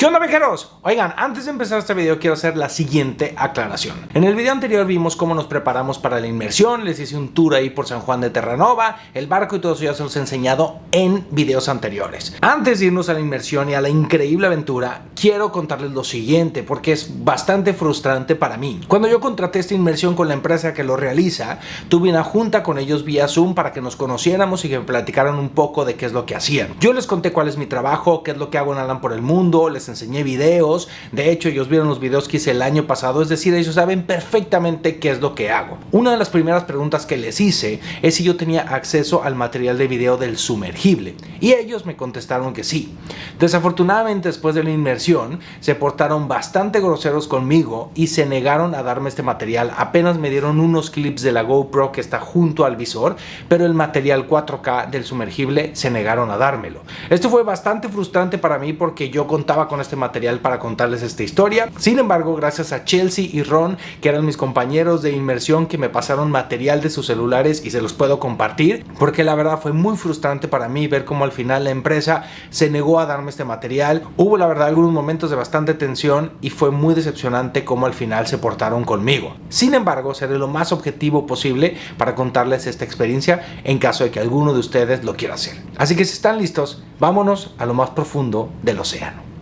¿Qué onda, viajeros? Oigan, antes de empezar este video quiero hacer la siguiente aclaración. En el video anterior vimos cómo nos preparamos para la inmersión, les hice un tour ahí por San Juan de Terranova, el barco y todo eso ya se los he enseñado en videos anteriores. Antes de irnos a la inmersión y a la increíble aventura, quiero contarles lo siguiente porque es bastante frustrante para mí. Cuando yo contraté esta inmersión con la empresa que lo realiza, tuve una junta con ellos vía Zoom para que nos conociéramos y que me platicaran un poco de qué es lo que hacían. Yo les conté cuál es mi trabajo, qué es lo que hago en Alan por el Mundo, les enseñé videos, de hecho ellos vieron los videos que hice el año pasado, es decir, ellos saben perfectamente qué es lo que hago. Una de las primeras preguntas que les hice es si yo tenía acceso al material de video del sumergible y ellos me contestaron que sí. Desafortunadamente después de la inmersión se portaron bastante groseros conmigo y se negaron a darme este material. Apenas me dieron unos clips de la GoPro que está junto al visor, pero el material 4K del sumergible se negaron a dármelo. Esto fue bastante frustrante para mí porque yo contaba con este material para contarles esta historia. Sin embargo, gracias a Chelsea y Ron, que eran mis compañeros de inmersión, que me pasaron material de sus celulares y se los puedo compartir, porque la verdad fue muy frustrante para mí ver cómo al final la empresa se negó a darme este material. Hubo la verdad algunos momentos de bastante tensión y fue muy decepcionante cómo al final se portaron conmigo. Sin embargo, seré lo más objetivo posible para contarles esta experiencia en caso de que alguno de ustedes lo quiera hacer. Así que si están listos, vámonos a lo más profundo del océano.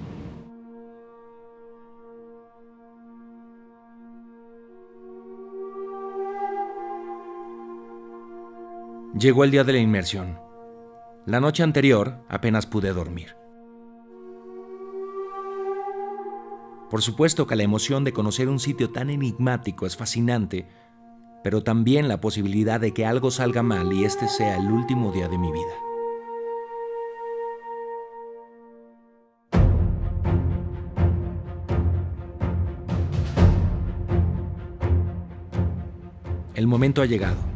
Llegó el día de la inmersión. La noche anterior apenas pude dormir. Por supuesto que la emoción de conocer un sitio tan enigmático es fascinante, pero también la posibilidad de que algo salga mal y este sea el último día de mi vida. El momento ha llegado.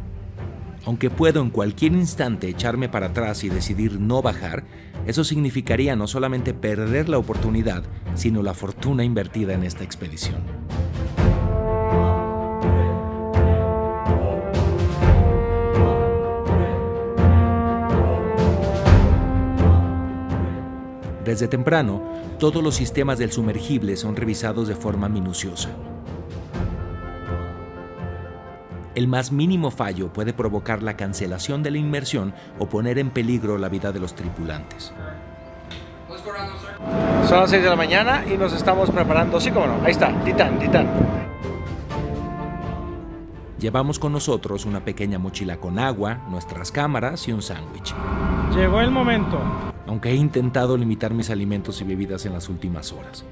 Aunque puedo en cualquier instante echarme para atrás y decidir no bajar, eso significaría no solamente perder la oportunidad, sino la fortuna invertida en esta expedición. Desde temprano, todos los sistemas del sumergible son revisados de forma minuciosa. El más mínimo fallo puede provocar la cancelación de la inmersión o poner en peligro la vida de los tripulantes. Son las 6 de la mañana y nos estamos preparando. Sí, cómo no, ahí está, Titán. Llevamos con nosotros una pequeña mochila con agua, nuestras cámaras y un sándwich. Llegó el momento. Aunque he intentado limitar mis alimentos y bebidas en las últimas horas.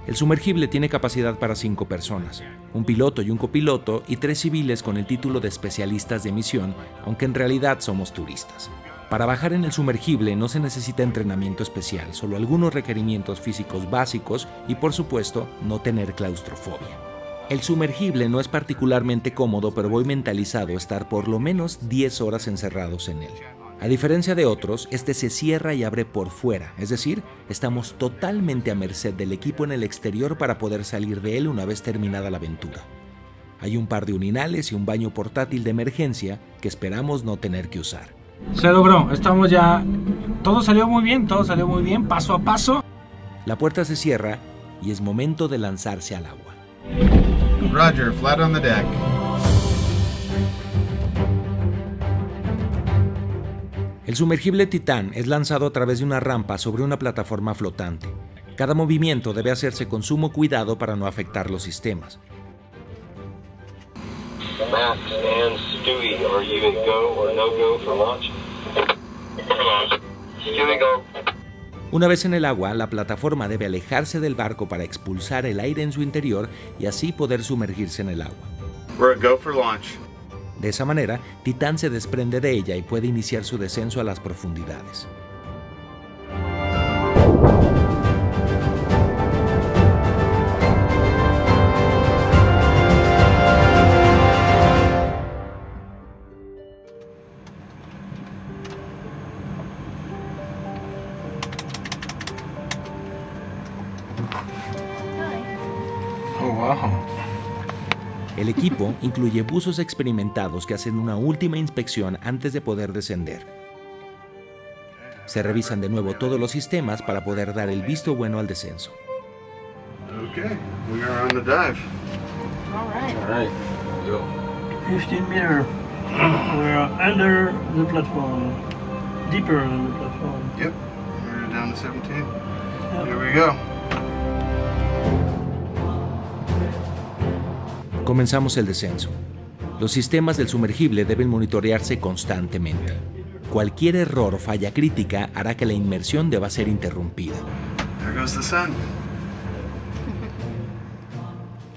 El sumergible tiene capacidad para 5 personas, un piloto y un copiloto y 3 civiles con el título de especialistas de misión, aunque en realidad somos turistas. Para bajar en el sumergible no se necesita entrenamiento especial, solo algunos requerimientos físicos básicos y por supuesto no tener claustrofobia. El sumergible no es particularmente cómodo, pero voy mentalizado a estar por lo menos 10 horas encerrados en él. A diferencia de otros, este se cierra y abre por fuera, es decir, estamos totalmente a merced del equipo en el exterior para poder salir de él una vez terminada la aventura. Hay un par de urinales y un baño portátil de emergencia que esperamos no tener que usar. Se logró, estamos ya... Todo salió muy bien, paso a paso. La puerta se cierra y es momento de lanzarse al agua. Roger, flat on the deck. El sumergible Titán es lanzado a través de una rampa sobre una plataforma flotante. Cada movimiento debe hacerse con sumo cuidado para no afectar los sistemas. Max and Stewie, are you in go or no go for launch? Stewie, go. Una vez en el agua, la plataforma debe alejarse del barco para expulsar el aire en su interior y así poder sumergirse en el agua. We're a go for launch. De esa manera, Titán se desprende de ella y puede iniciar su descenso a las profundidades. Oh, wow. El equipo incluye buzos experimentados que hacen una última inspección antes de poder descender. Se revisan de nuevo todos los sistemas para poder dar el visto bueno al descenso. Okay, we are on the dive. All right. All right. Go. 15 meter. We're under the platform. Deeper than the platform. Yep, we're down to 17. Here we go. Comenzamos el descenso. Los sistemas del sumergible deben monitorearse constantemente. Cualquier error o falla crítica hará que la inmersión deba ser interrumpida. There goes the sun.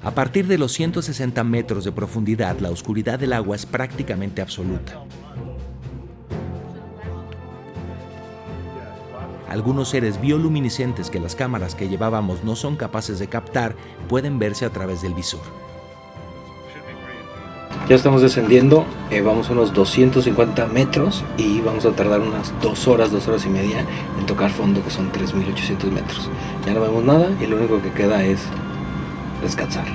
A partir de los 160 metros de profundidad, la oscuridad del agua es prácticamente absoluta. Algunos seres bioluminiscentes que las cámaras que llevábamos no son capaces de captar pueden verse a través del visor. Ya estamos descendiendo, vamos a unos 250 metros y vamos a tardar unas 2 horas y media en tocar fondo, que son 3.800 metros. Ya no vemos nada y lo único que queda es descansar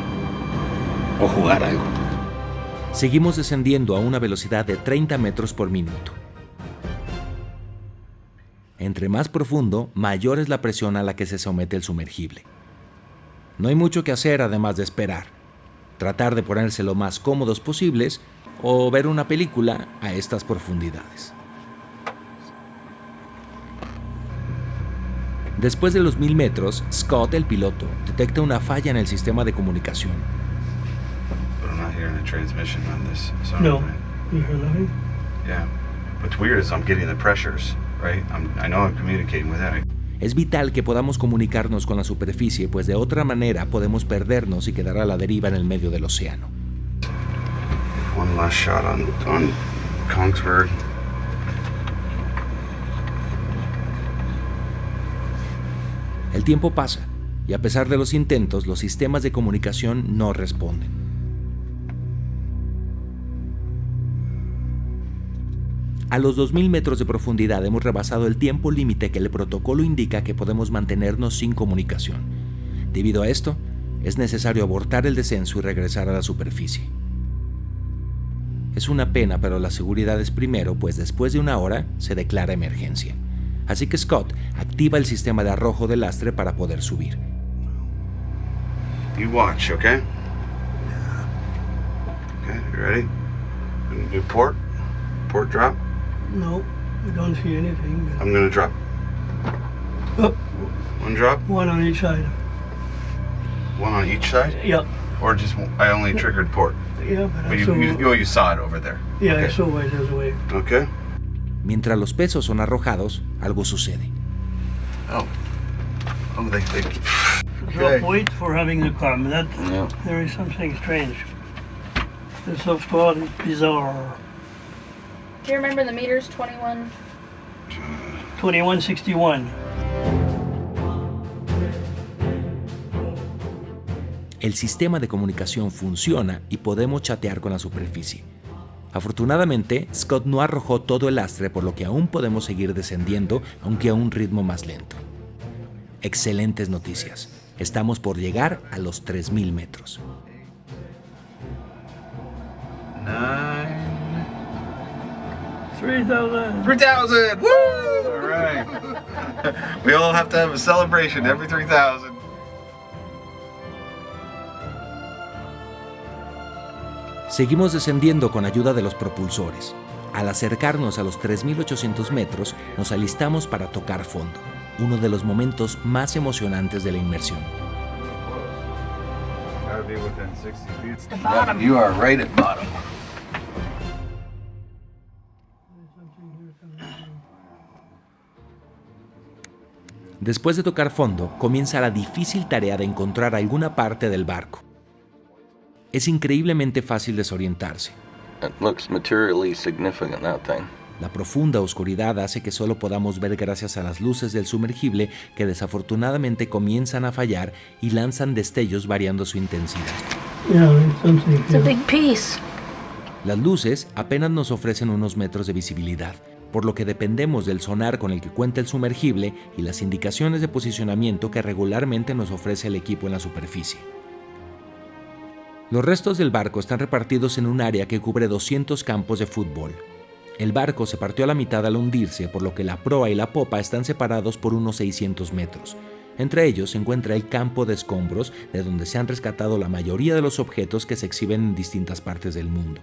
o jugar algo. Seguimos descendiendo a una velocidad de 30 metros por minuto. Entre más profundo, mayor es la presión a la que se somete el sumergible. No hay mucho que hacer además de esperar. Tratar de ponerse lo más cómodos posibles o ver una película a estas profundidades. Después de los 1000 metros, Scott, el piloto, detecta una falla en el sistema de comunicación. But I'm not hearing the transmission on this. So No. You hear nothing? Yeah. What's weird is I'm getting the pressures, right? I know I'm communicating with that. Es vital que podamos comunicarnos con la superficie, pues de otra manera podemos perdernos y quedar a la deriva en el medio del océano. One last shot on Kongsberg. El tiempo pasa y a pesar de los intentos, los sistemas de comunicación no responden. A los 2000 metros de profundidad hemos rebasado el tiempo límite que el protocolo indica que podemos mantenernos sin comunicación. Debido a esto, es necesario abortar el descenso y regresar a la superficie. Es una pena, pero la seguridad es primero, pues después de una hora se declara emergencia. Así que Scott activa el sistema de arrojo del lastre para poder subir. You watch, okay? Okay, you ready? Gonna do port drop. No, we don't see anything. I'm gonna drop. Oh, One drop, one on each side. one on each side, Yeah, or just I only triggered port. yeah, but But I saw. you saw it over there. Yeah, I Okay. saw why there's a wave. Okay. Mientras los pesos son arrojados, algo sucede. Oh, they. Drop weight for having the car. That Yeah. there is something strange. The soft spot is bizarre. Do you remember the meters? 21. 2161. El sistema de comunicación funciona y podemos chatear con la superficie. Afortunadamente, Scott no arrojó todo el lastre, por lo que aún podemos seguir descendiendo, aunque a un ritmo más lento. Excelentes noticias. Estamos por llegar a los 3000 metros. 9. 3000. 3,000! Woo! All right. We all have to have a celebration every 3,000. Seguimos descendiendo con ayuda de los propulsores. Al acercarnos a los 3800 metros, nos alistamos para tocar fondo, uno de los momentos más emocionantes de la inmersión. Gotta be within 60 feet. The bottom. You are right at bottom. Después de tocar fondo, comienza la difícil tarea de encontrar alguna parte del barco. Es increíblemente fácil desorientarse. It looks materially significant, that thing. La profunda oscuridad hace que solo podamos ver gracias a las luces del sumergible, que desafortunadamente comienzan a fallar y lanzan destellos variando su intensidad. Yeah, it's something. It's a big piece. Las luces apenas nos ofrecen unos metros de visibilidad, por lo que dependemos del sonar con el que cuenta el sumergible y las indicaciones de posicionamiento que regularmente nos ofrece el equipo en la superficie. Los restos del barco están repartidos en un área que cubre 200 campos de fútbol. El barco se partió a la mitad al hundirse, por lo que la proa y la popa están separados por unos 600 metros. Entre ellos se encuentra el campo de escombros, de donde se han rescatado la mayoría de los objetos que se exhiben en distintas partes del mundo.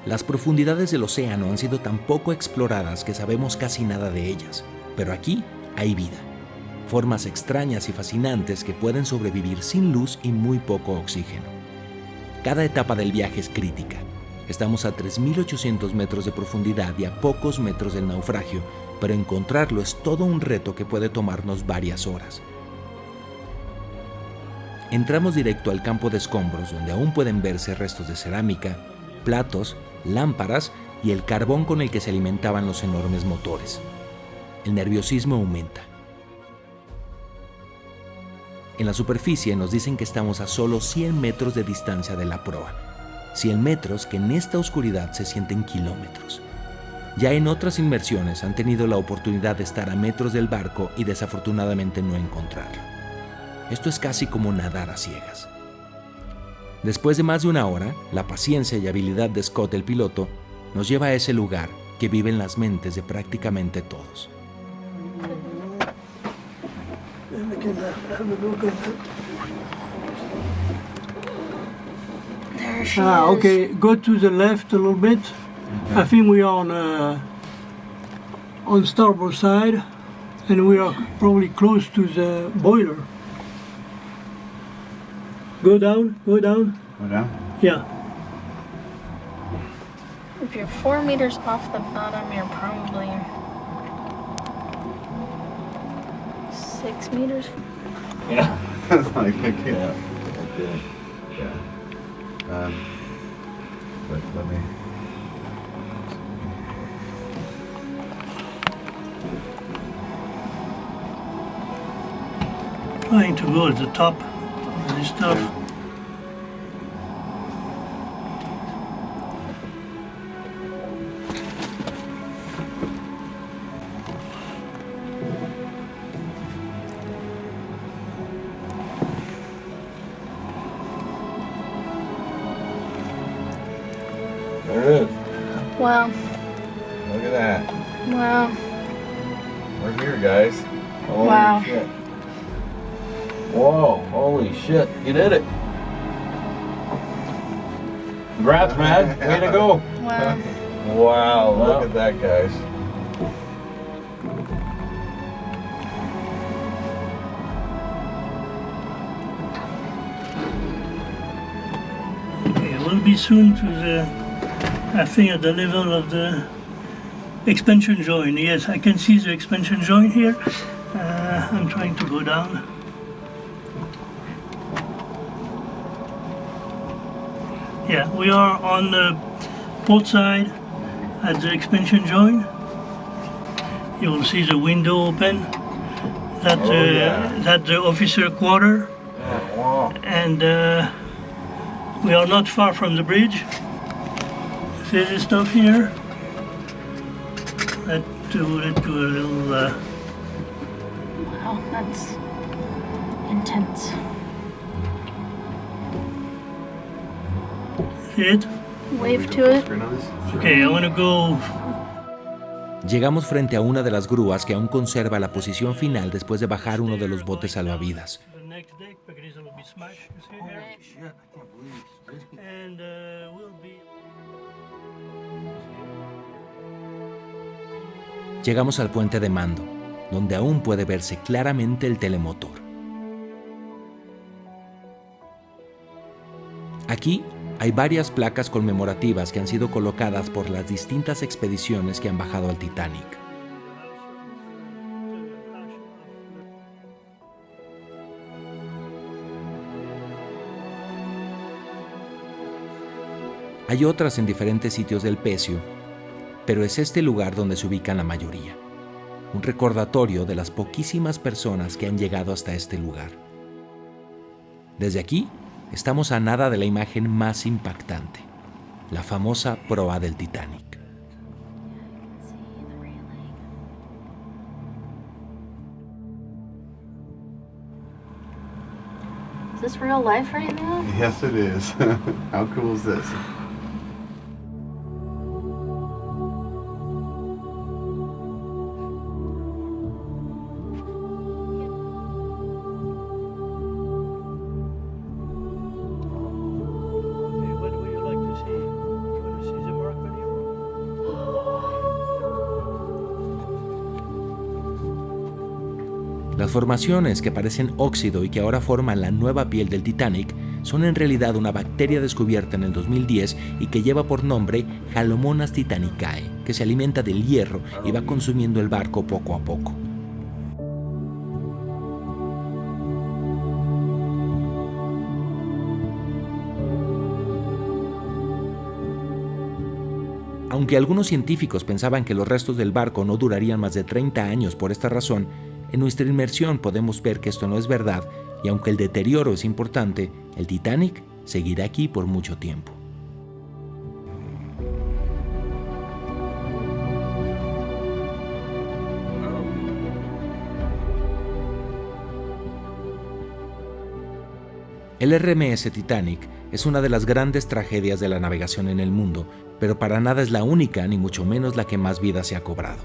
Las profundidades del océano han sido tan poco exploradas que sabemos casi nada de ellas, pero aquí hay vida. Formas extrañas y fascinantes que pueden sobrevivir sin luz y muy poco oxígeno. Cada etapa del viaje es crítica. Estamos a 3.800 metros de profundidad y a pocos metros del naufragio, pero encontrarlo es todo un reto que puede tomarnos varias horas. Entramos directo al campo de escombros, donde aún pueden verse restos de cerámica, platos, lámparas y el carbón con el que se alimentaban los enormes motores. El nerviosismo aumenta. En la superficie nos dicen que estamos a solo 100 metros de distancia de la proa. 100 metros que en esta oscuridad se sienten kilómetros. Ya en otras inmersiones han tenido la oportunidad de estar a metros del barco y desafortunadamente no encontrarlo. Esto es casi como nadar a ciegas. Después de más de una hora, la paciencia y habilidad de Scott, el piloto, nos lleva a ese lugar que vive en las mentes de prácticamente todos. There she is. Okay, go to the left a little bit. I think we are on starboard side, and we are probably close to the boiler. Go down, go down. Go down? Yeah. If you're 4 meters off the bottom, you're probably 6 meters. Yeah. That's not a good kid. Yeah. But let me. Trying to go at the top of this stuff. There it is. Wow. Look at that. Wow. We're here, guys. Holy Wow. shit. Whoa, holy shit. You did it. Congrats, man. Way to go. Wow. Wow, look at that, guys. Okay, we'll be soon to the, I think at the level of the expansion joint. Yes, I can see the expansion joint here. I'm trying to go down. Yeah, we are on the port side at the expansion joint. You will see the window open. That's the officer quarter. Wow. And we are not far from the bridge. See this stuff here? Let's do a little. Wow, that's intense. See it? Wave to it. Okay, I want to go. Llegamos frente a una de las grúas que aún conserva la posición final después de bajar uno de los botes salvavidas. The next deck because it'll be smashed. You see here? And we'll be. Llegamos al puente de mando, donde aún puede verse claramente el telemotor. Aquí hay varias placas conmemorativas que han sido colocadas por las distintas expediciones que han bajado al Titanic. Hay otras en diferentes sitios del Pecio, pero es este lugar donde se ubican la mayoría. Un recordatorio de las poquísimas personas que han llegado hasta este lugar. Desde aquí, estamos a nada de la imagen más impactante, la famosa proa del Titanic. Is this real life right now? Yes, it is. How cool is this? Las formaciones que parecen óxido y que ahora forman la nueva piel del Titanic son en realidad una bacteria descubierta en el 2010 y que lleva por nombre Halomonas titanicae, que se alimenta del hierro y va consumiendo el barco poco a poco. Aunque algunos científicos pensaban que los restos del barco no durarían más de 30 años por esta razón, en nuestra inmersión podemos ver que esto no es verdad y aunque el deterioro es importante, el Titanic seguirá aquí por mucho tiempo. El RMS Titanic es una de las grandes tragedias de la navegación en el mundo, pero para nada es la única ni mucho menos la que más vida se ha cobrado.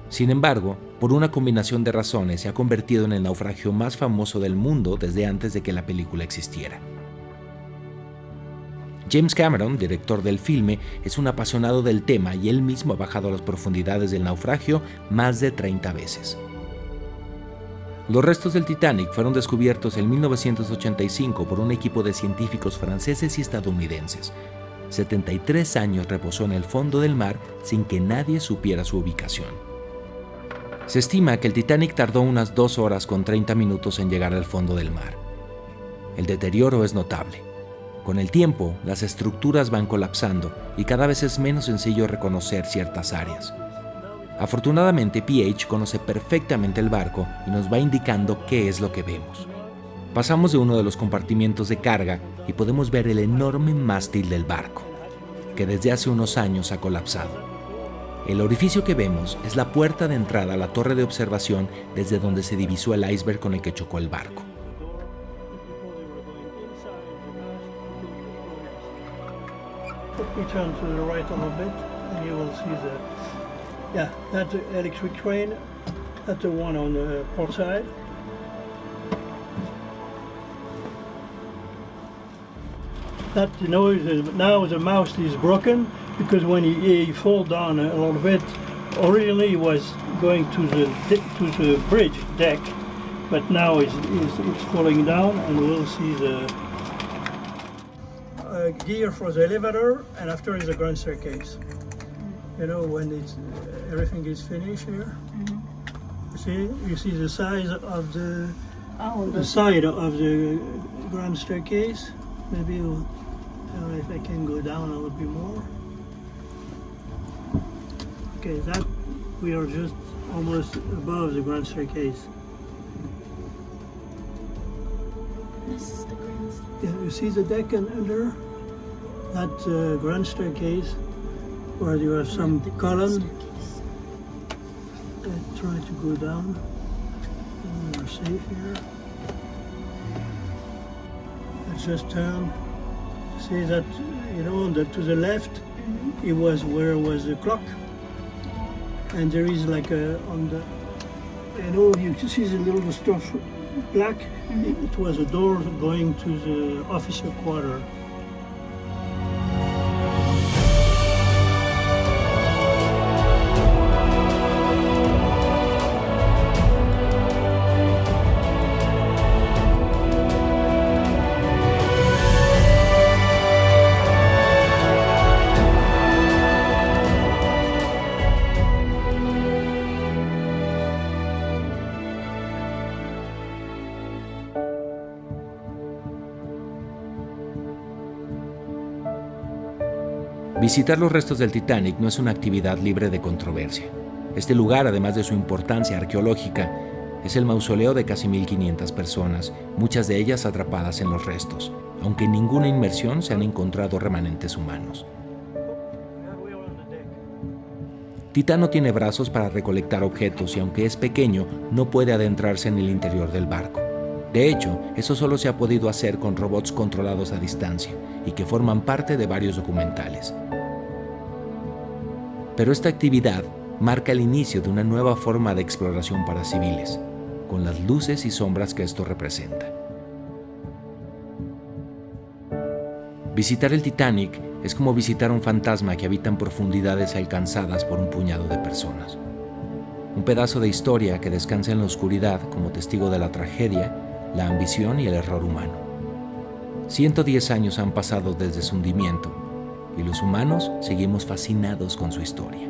Sin embargo, por una combinación de razones se ha convertido en el naufragio más famoso del mundo desde antes de que la película existiera. James Cameron, director del filme, es un apasionado del tema y él mismo ha bajado a las profundidades del naufragio más de 30 veces. Los restos del Titanic fueron descubiertos en 1985 por un equipo de científicos franceses y estadounidenses. 73 años reposó en el fondo del mar sin que nadie supiera su ubicación. Se estima que el Titanic tardó unas 2 horas con 30 minutos en llegar al fondo del mar. El deterioro es notable. Con el tiempo, las estructuras van colapsando y cada vez es menos sencillo reconocer ciertas áreas. Afortunadamente, PH conoce perfectamente el barco y nos va indicando qué es lo que vemos. Pasamos de uno de los compartimientos de carga y podemos ver el enorme mástil del barco, que desde hace unos años ha colapsado. El orificio que vemos es la puerta de entrada a la torre de observación desde donde se divisó el iceberg con el que chocó el barco. We turn to the right a little bit and you will see that's the electric train. That's the one on the port side. That, you know, now the mast is broken because when he fall down a little bit, originally he was going to the bridge deck, but now it's falling down, and we'll see the gear for the elevator, and after is the grand staircase. You know, when everything is finished here. You see the size of the side of the grand staircase. Maybe if I can go down a little bit more. Okay, that we are just almost above the grand staircase. This is the grand staircase. Yeah, you see the deck under that grand staircase where you have some column. Try to go down. We're safe here. Let's just turn. See that, you know, to the left, it was where was the clock, and there is like on the, you know, you see the little stuff black. It was a door going to the officer quarter. Visitar los restos del Titanic no es una actividad libre de controversia. Este lugar, además de su importancia arqueológica, es el mausoleo de casi 1.500 personas, muchas de ellas atrapadas en los restos, aunque en ninguna inmersión se han encontrado remanentes humanos. Titán no tiene brazos para recolectar objetos y aunque es pequeño, no puede adentrarse en el interior del barco. De hecho, eso solo se ha podido hacer con robots controlados a distancia y que forman parte de varios documentales. Pero esta actividad marca el inicio de una nueva forma de exploración para civiles, con las luces y sombras que esto representa. Visitar el Titanic es como visitar un fantasma que habita en profundidades alcanzadas por un puñado de personas. Un pedazo de historia que descansa en la oscuridad como testigo de la tragedia, la ambición y el error humano. 110 años han pasado desde su hundimiento y los humanos seguimos fascinados con su historia.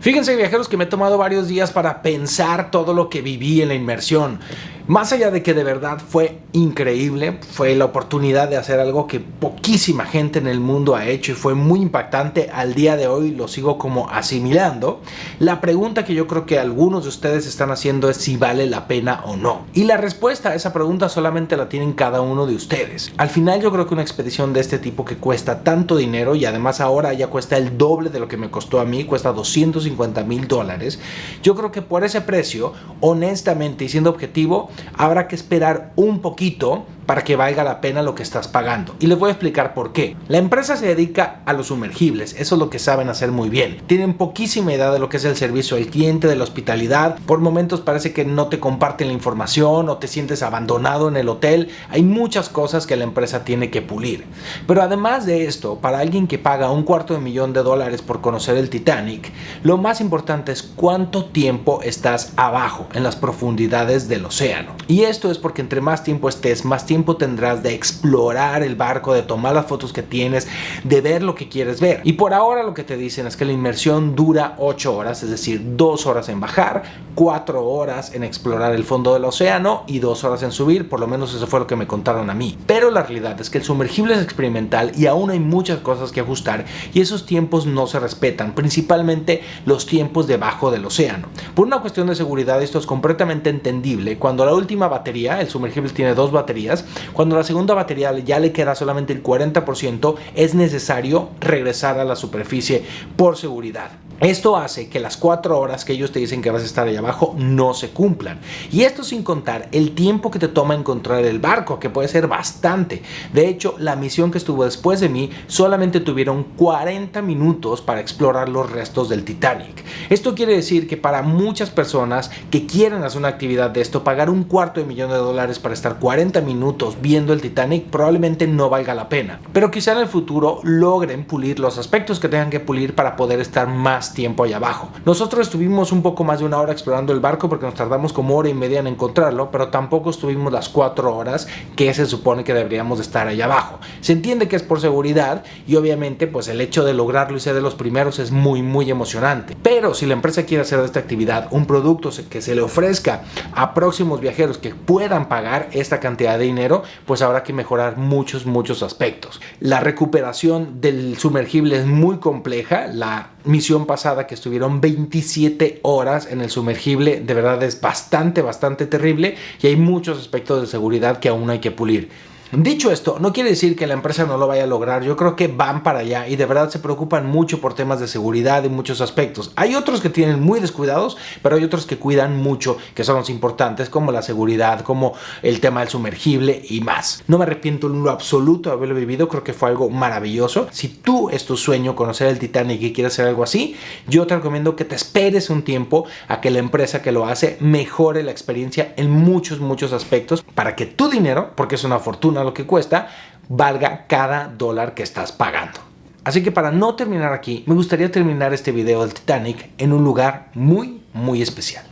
Fíjense, viajeros, que me he tomado varios días para pensar todo lo que viví en la inmersión. Más allá de que de verdad fue increíble, fue la oportunidad de hacer algo que poquísima gente en el mundo ha hecho y fue muy impactante. Al día de hoy lo sigo como asimilando. La pregunta que yo creo que algunos de ustedes están haciendo es si vale la pena o no. Y la respuesta a esa pregunta solamente la tienen cada uno de ustedes. Al final yo creo que una expedición de este tipo que cuesta tanto dinero y además ahora ya cuesta el doble de lo que me costó a mí, cuesta $250,000, yo creo que por ese precio, honestamente y siendo objetivo, habrá que esperar un poquito para que valga la pena lo que estás pagando. Y les voy a explicar por qué. La empresa se dedica a los sumergibles, eso es lo que saben hacer muy bien. Tienen poquísima idea de lo que es el servicio al cliente, de la hospitalidad. Por momentos parece que no te comparten la información o te sientes abandonado en el hotel. Hay muchas cosas que la empresa tiene que pulir. Pero además de esto, para alguien que paga $250,000 por conocer el Titanic, lo más importante es cuánto tiempo estás abajo, en las profundidades del océano. Y esto es porque entre más tiempo estés, más tiempo tendrás de explorar el barco, de tomar las fotos que tienes, de ver lo que quieres ver. Y por ahora lo que te dicen es que la inmersión dura 8 horas, es decir, 2 horas en bajar, 4 horas en explorar el fondo del océano y 2 horas en subir. Por lo menos eso fue lo que me contaron a mí. Pero la realidad es que el sumergible es experimental y aún hay muchas cosas que ajustar y esos tiempos no se respetan, principalmente los tiempos debajo del océano. Por una cuestión de seguridad esto es completamente entendible. Cuando la última batería, el sumergible tiene 2 baterías, cuando la segunda batería ya le queda solamente el 40%, es necesario regresar a la superficie por seguridad. Esto hace que las 4 horas que ellos te dicen que vas a estar ahí abajo no se cumplan. Y esto sin contar el tiempo que te toma encontrar el barco, que puede ser bastante. De hecho, la misión que estuvo después de mí solamente tuvieron 40 minutos para explorar los restos del Titanic. Esto quiere decir que para muchas personas que quieren hacer una actividad de esto, pagar $250,000 para estar 40 minutos viendo el Titanic probablemente no valga la pena. Pero quizá en el futuro logren pulir los aspectos que tengan que pulir para poder estar más tiempo allá abajo. Nosotros estuvimos un poco más de 1 hora explorando el barco porque nos tardamos como 1 hora y media en encontrarlo, pero tampoco estuvimos las 4 horas que se supone que deberíamos de estar allá abajo. Se entiende que es por seguridad y obviamente pues el hecho de lograrlo y ser de los primeros es muy emocionante. Pero si la empresa quiere hacer de esta actividad un producto que se le ofrezca a próximos viajeros que puedan pagar esta cantidad de dinero, pues habrá que mejorar muchos aspectos. La recuperación del sumergible es muy compleja. La misión pasada que estuvieron 27 horas en el sumergible de verdad es bastante terrible y hay muchos aspectos de seguridad que aún hay que pulir. Dicho esto, no quiere decir que la empresa no lo vaya a lograr. Yo creo que van para allá y de verdad se preocupan mucho por temas de seguridad y muchos aspectos. Hay otros que tienen muy descuidados, pero hay otros que cuidan mucho, que son los importantes, como la seguridad, como el tema del sumergible y más. No me arrepiento en lo absoluto de haberlo vivido, creo que fue algo maravilloso. Si tú es tu sueño conocer el Titanic y quieres hacer algo así, yo te recomiendo que te esperes un tiempo a que la empresa que lo hace mejore la experiencia en muchos aspectos para que tu dinero, porque es una fortuna lo que cuesta, valga cada dólar que estás pagando. Así que para no terminar aquí, me gustaría terminar este video del Titanic en un lugar muy especial.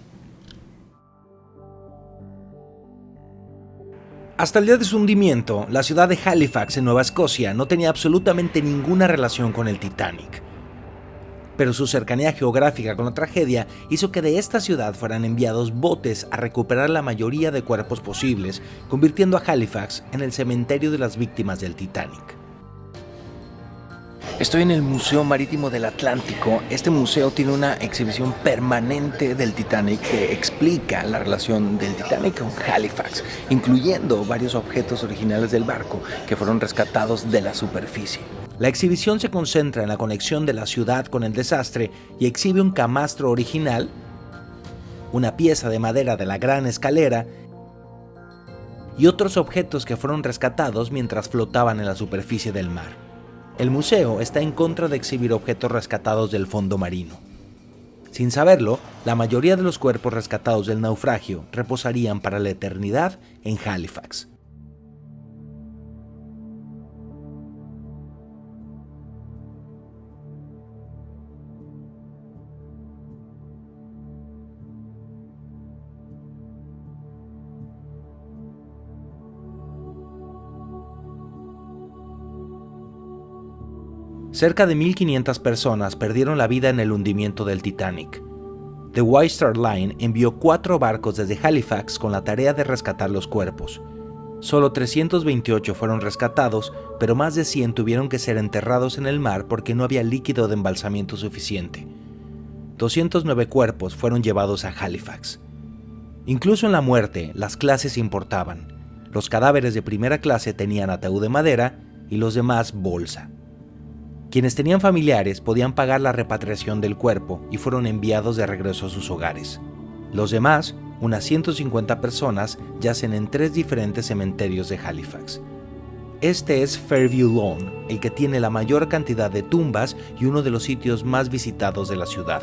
Hasta el día de su hundimiento, la ciudad de Halifax en Nueva Escocia no tenía absolutamente ninguna relación con el Titanic. Pero su cercanía geográfica con la tragedia hizo que de esta ciudad fueran enviados botes a recuperar la mayoría de cuerpos posibles, convirtiendo a Halifax en el cementerio de las víctimas del Titanic. Estoy en el Museo Marítimo del Atlántico. Este museo tiene una exhibición permanente del Titanic que explica la relación del Titanic con Halifax, incluyendo varios objetos originales del barco que fueron rescatados de la superficie. La exhibición se concentra en la conexión de la ciudad con el desastre y exhibe un camastro original, una pieza de madera de la gran escalera y otros objetos que fueron rescatados mientras flotaban en la superficie del mar. El museo está en contra de exhibir objetos rescatados del fondo marino. Sin saberlo, la mayoría de los cuerpos rescatados del naufragio reposarían para la eternidad en Halifax. Cerca de 1.500 personas perdieron la vida en el hundimiento del Titanic. The White Star Line envió 4 barcos desde Halifax con la tarea de rescatar los cuerpos. Solo 328 fueron rescatados, pero más de 100 tuvieron que ser enterrados en el mar porque no había líquido de embalsamiento suficiente. 209 cuerpos fueron llevados a Halifax. Incluso en la muerte, las clases importaban. Los cadáveres de primera clase tenían ataúd de madera y los demás bolsa. Quienes tenían familiares podían pagar la repatriación del cuerpo y fueron enviados de regreso a sus hogares. Los demás, unas 150 personas, yacen en 3 diferentes cementerios de Halifax. Este es Fairview Lawn, el que tiene la mayor cantidad de tumbas y uno de los sitios más visitados de la ciudad.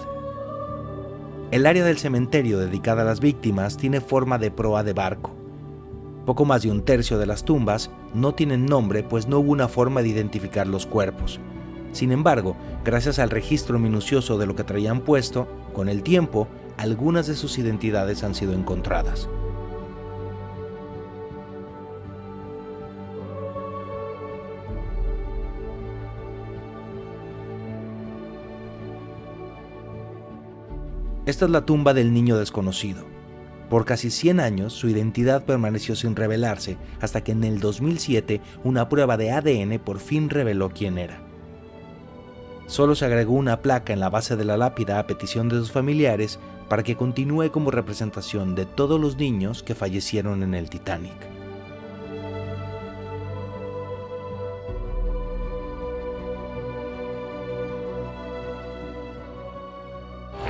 El área del cementerio dedicada a las víctimas tiene forma de proa de barco. Poco más de un tercio de las tumbas no tienen nombre, pues no hubo una forma de identificar los cuerpos. Sin embargo, gracias al registro minucioso de lo que traían puesto, con el tiempo, algunas de sus identidades han sido encontradas. Esta es la tumba del niño desconocido. Por casi 100 años, su identidad permaneció sin revelarse, hasta que en el 2007 una prueba de ADN por fin reveló quién era. Solo se agregó una placa en la base de la lápida a petición de sus familiares para que continúe como representación de todos los niños que fallecieron en el Titanic.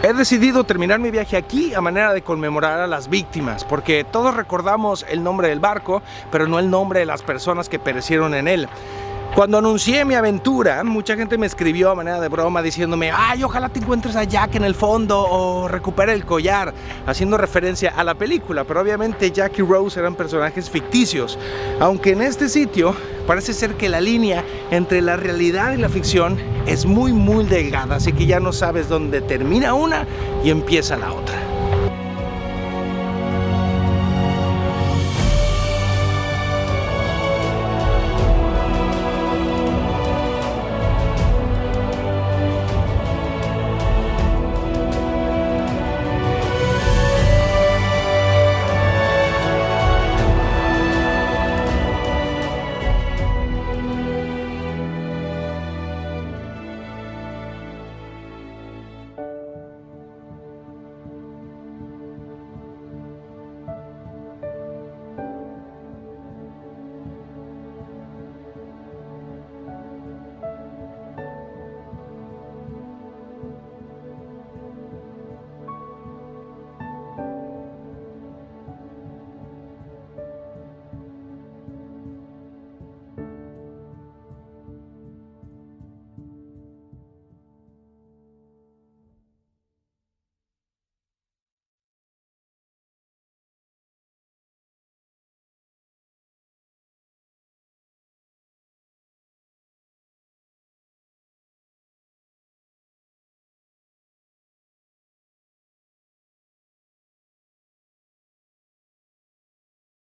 He decidido terminar mi viaje aquí a manera de conmemorar a las víctimas, porque todos recordamos el nombre del barco, pero no el nombre de las personas que perecieron en él. Cuando anuncié mi aventura, mucha gente me escribió a manera de broma diciéndome: ¡ay, ojalá te encuentres a Jack en el fondo o recupere el collar!, haciendo referencia a la película, pero obviamente Jack y Rose eran personajes ficticios, aunque en este sitio parece ser que la línea entre la realidad y la ficción es muy delgada, así que ya no sabes dónde termina una y empieza la otra.